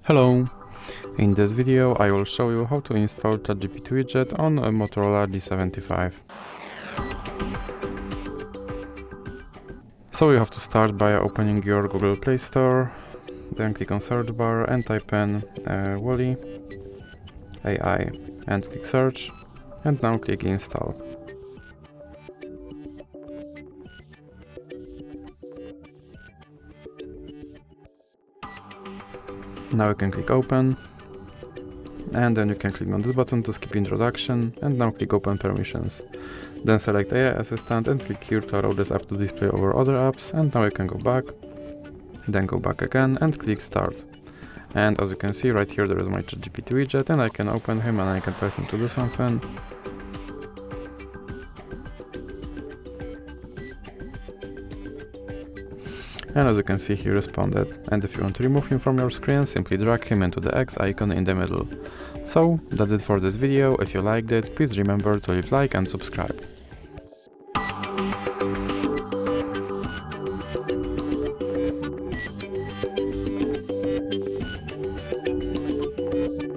Hello! In this video I will show you how to install ChatGPT Widget on a Motorola G75. So you have to start by opening your Google Play Store, then click on search bar and type in Wally AI and click search, and now click install. Now you can click open, and then you can click on this button to skip introduction, and now click open permissions. Then select AI assistant and click here to allow this app to display over other apps, and now you can go back, then go back again and click start. And as you can see right here there is my ChatGPT widget, and I can open him and I can tell him to do something. And as you can see, he responded. And if you want to remove him from your screen, simply drag him into the X icon in the middle. So, that's it for this video. If you liked it, please remember to leave a like and subscribe.